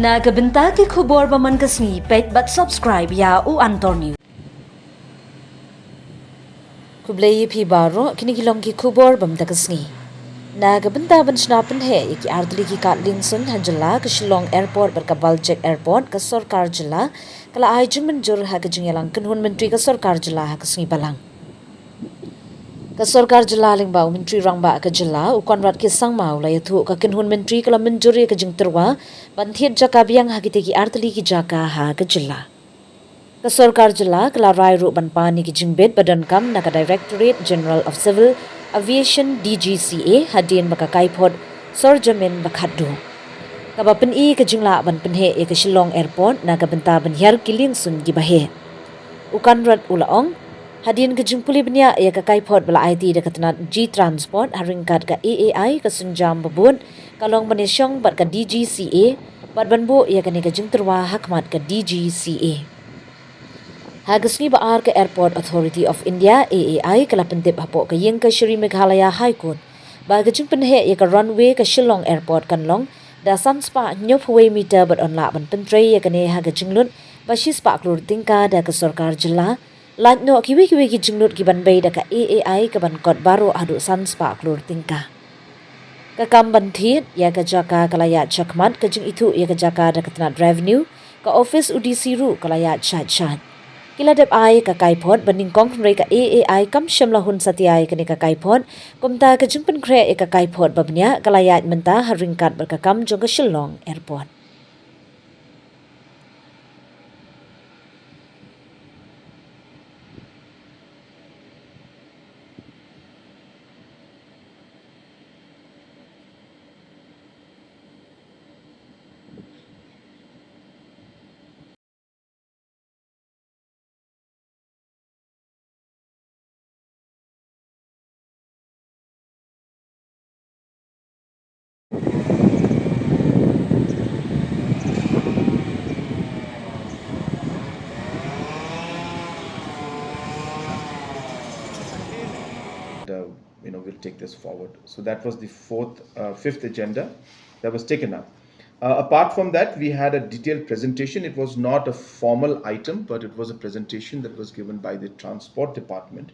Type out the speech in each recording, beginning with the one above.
Nagabenta ki khubor ba man kasngi pet but subscribe ya u antor news. Kublai phi baro kini kilong ki khubor bam ta kasngi. Nagabenta ban snapen he ki ardli ki kat Liengsuiñ hanjala ke Shillong airport ber ka Baljek airport ka Sorkar jila kala ai jingmen jur ha ke jingyalang kenhun menteri ka Sorkar jila ha kasngi balang. Ka Sorkar jila lingba menteri rangba ka jila u konrat ki sangmau la yathu ka kenhun menteri kala menjuri ka jingterwa ban thied jaka biang ha ki te ki ardli ki jaka ha ka jila. Ka Sorkar jila kala rai ru ban pani ki jingbet badan kam na ka Directorate General of Civil Aviation DGCA hadin baka kaipod Sorjamin bakadu. Ka ba pynheh ka jingla ban pynheh e ka Shillong airport na ka benta ban hyar ki Liengsuiñ gi bahe. Ukan rat ulaong hadin ka jingpuli bnya e ka kaipod bala IT da katna G transport haringkat ka AAI ka sunjam babun kalong banisyong bat ka DGCA bat banbu e ka ni ka jingterwa hakmat ka DGCA. Hagasni baar ke Airport Authority of India AAI kala pentip hapo ka yeng ka Shri Meghalaya High Court ba ka jing pynheh ya ka runway ka Shillong Airport kanlong da sanspa nyop huwei meter bat on la ban pentrei ya ka ne ha ka jinglut ba shispa klur tingka da ka Sorkar jila lat no kiwi ki jinglut ki ban bei da ka AAI ka ban kot baru adu sanspa klur tingka. Ka kam ban thied ya ka jaka kalaya chakmat ka jing itu ya ka jaka da katna revenue ka office UDC ru kalaya chat. Kila dep ai ka kaipod baning kong rei ka AAI kam shamla hun satiai ka ni ka kaipod kumta ka jingpen kre e ka kaipod babnya kalayat menta haringkat ber ka kam jong ka Shillong airport. We'll take this forward. So that was the fifth agenda that was taken up. Apart from that, we had a detailed presentation. It was not a formal item, but it was a presentation that was given by the Transport Department,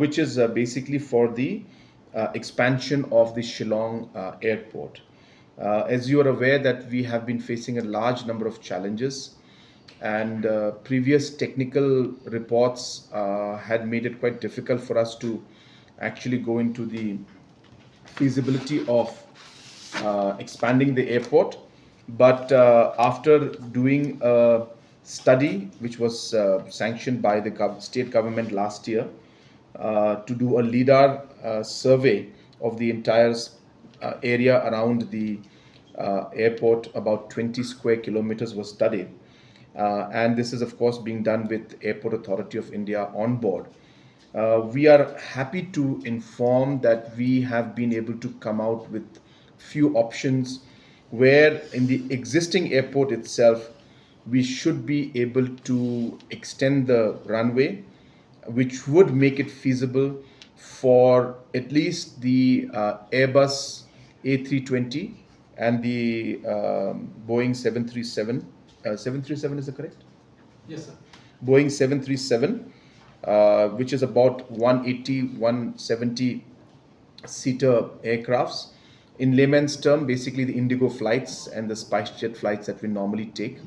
which is basically for the expansion of the Shillong airport. As you are aware that we have been facing a large number of challenges, and previous technical reports had made it quite difficult for us to actually go into the feasibility of expanding the airport. But after doing a study which was sanctioned by the state government last year to do a LIDAR survey of the entire area around the airport, about 20 square kilometers was studied. And this is, of course, being done with Airport Authority of India on board. We are happy to inform that we have been able to come out with few options where in the existing airport itself we should be able to extend the runway, which would make it feasible for at least the Airbus A320 and the Boeing 737. 737 is it correct? Yes, sir. Boeing 737, which is about 180, 170 seater aircrafts. In layman's term, basically the Indigo flights and the SpiceJet flights that we normally take.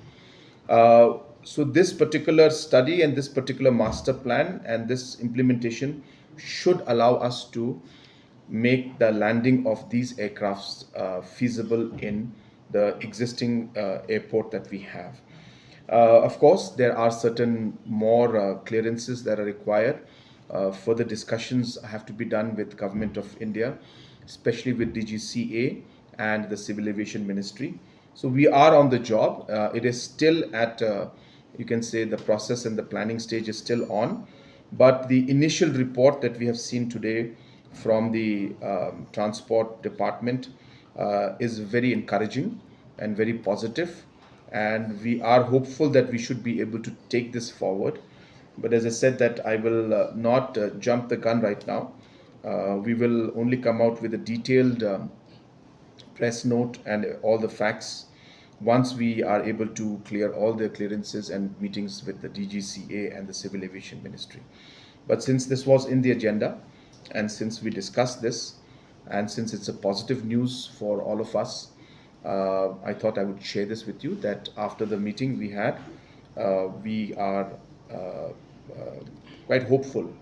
So this particular study and this particular master plan and this implementation should allow us to make the landing of these aircrafts feasible in the existing airport that we have. Of course, there are certain more clearances that are required. Further discussions have to be done with Government of India, especially with DGCA and the Civil Aviation Ministry. So we are on the job. It is still at, you can say, the process and the planning stage is still on. But the initial report that we have seen today from the Transport Department is very encouraging and very positive. And we are hopeful that we should be able to take this forward. But as I said, that I will not jump the gun right now. We will only come out with a detailed press note and all the facts once we are able to clear all the clearances and meetings with the DGCA and the Civil Aviation Ministry. But since this was in the agenda, and since we discussed this, and since it's a positive news for all of us, I thought I would share this with you that after the meeting we had, we are quite hopeful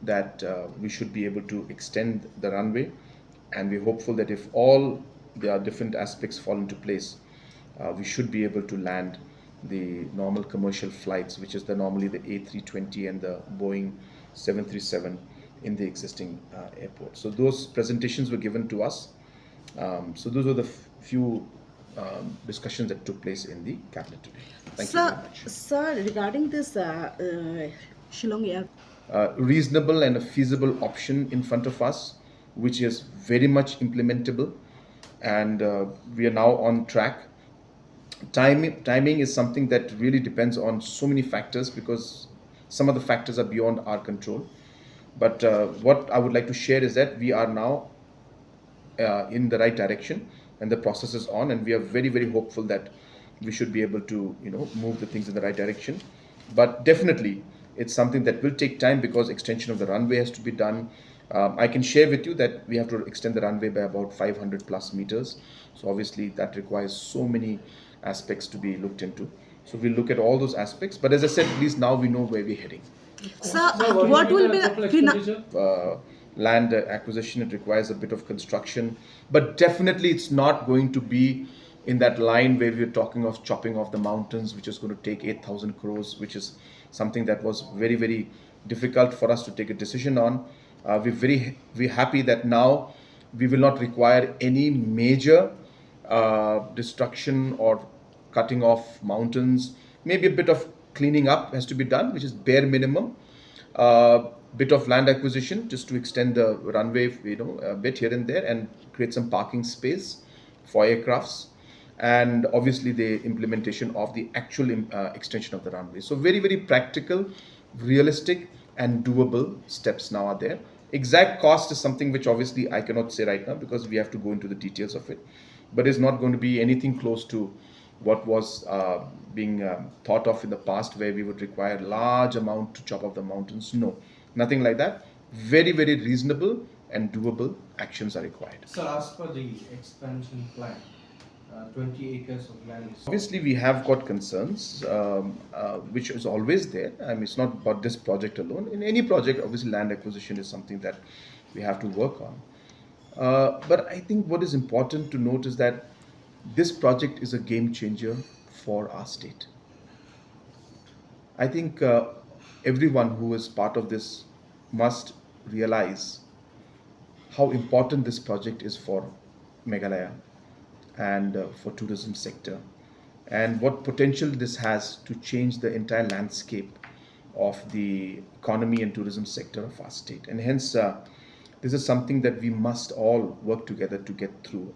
that we should be able to extend the runway, and we're hopeful that if all the different aspects fall into place, we should be able to land the normal commercial flights, which is normally the A320 and the Boeing 737 in the existing airport. So those presentations were given to us. So those were the few discussions that took place in the cabinet today. Thank you very much. Sir, regarding this Shillong Air, Reasonable and a feasible option in front of us, which is very much implementable, and we are now on track. Timing is something that really depends on so many factors, because some of the factors are beyond our control. But what I would like to share is that we are now in the right direction, and the process is on, and we are very, very hopeful that we should be able to move the things in the right direction. But definitely it's something that will take time, because extension of the runway has to be done. I can share with you that we have to extend the runway by about 500 plus meters. So obviously that requires so many aspects to be looked into. So we'll look at all those aspects. But as I said, at least now we know where we're heading. sir, what will be the Land acquisition, it requires a bit of construction, but definitely it's not going to be in that line where we're talking of chopping off the mountains, which is going to take 8,000 crores, which is something that was very, very difficult for us to take a decision on. We're happy that now we will not require any major destruction or cutting off mountains. Maybe a bit of cleaning up has to be done, which is bare minimum. Bit of land acquisition just to extend the runway, a bit here and there, and create some parking space for aircrafts, and obviously the implementation of the actual extension of the runway. So very, very practical, realistic, and doable steps now are there. Exact cost is something which obviously I cannot say right now, because we have to go into the details of it, but it's not going to be anything close to what was being thought of in the past, where we would require large amount to chop off the mountains. No, nothing like that. Very, very reasonable and doable actions are required. So as per the expansion plan, 20 acres of land is... Obviously, we have got concerns, which is always there. I mean, it's not about this project alone. In any project, obviously, land acquisition is something that we have to work on. But I think what is important to note is that this project is a game changer for our state. I think everyone who is part of this must realize how important this project is for Meghalaya and for tourism sector, and what potential this has to change the entire landscape of the economy and tourism sector of our state. And hence, this is something that we must all work together to get through.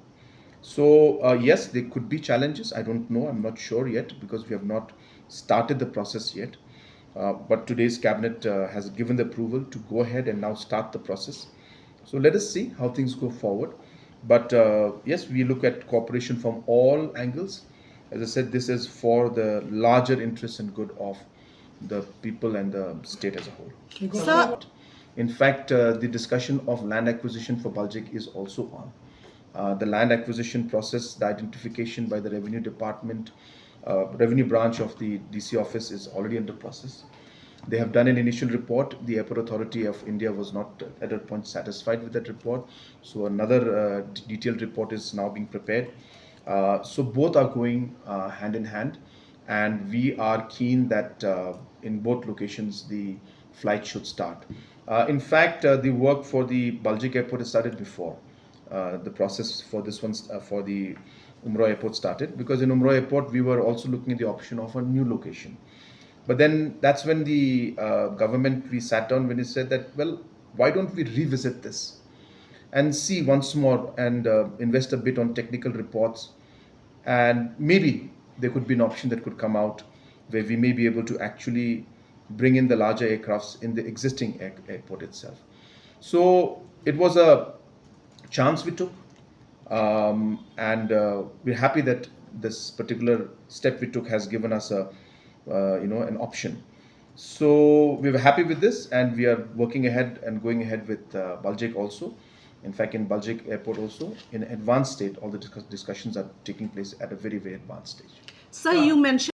So yes, there could be challenges. I don't know. I'm not sure yet, because we have not started the process yet. But today's cabinet has given the approval to go ahead and now start the process. So let us see how things go forward. But yes, we look at cooperation from all angles. As I said, this is for the larger interest and good of the people and the state as a whole. Sir, In fact, the discussion of land acquisition for Baljek is also on. The land acquisition process, the identification by the revenue department, revenue branch of the DC office is already under process. They have done an initial report. The Airport Authority of India was not at that point satisfied with that report. So another detailed report is now being prepared. So both are going hand in hand, and we are keen that in both locations the flight should start. In fact, the work for the Baljek airport has started before. The process for this one, for the Umroi airport started, because in Umroi airport we were also looking at the option of a new location. But then that's when the government, we sat down when it said that, well, why don't we revisit this and see once more and invest a bit on technical reports, and maybe there could be an option that could come out where we may be able to actually bring in the larger aircrafts in the existing airport itself. So it was a chance we took, and we're happy that this particular step we took has given us an option. So we were happy with this, and we are working ahead and going ahead with Baljek also. In fact, in Baljek airport also, in advanced state, all the discussions are taking place at a very, very advanced stage. Sir, you mentioned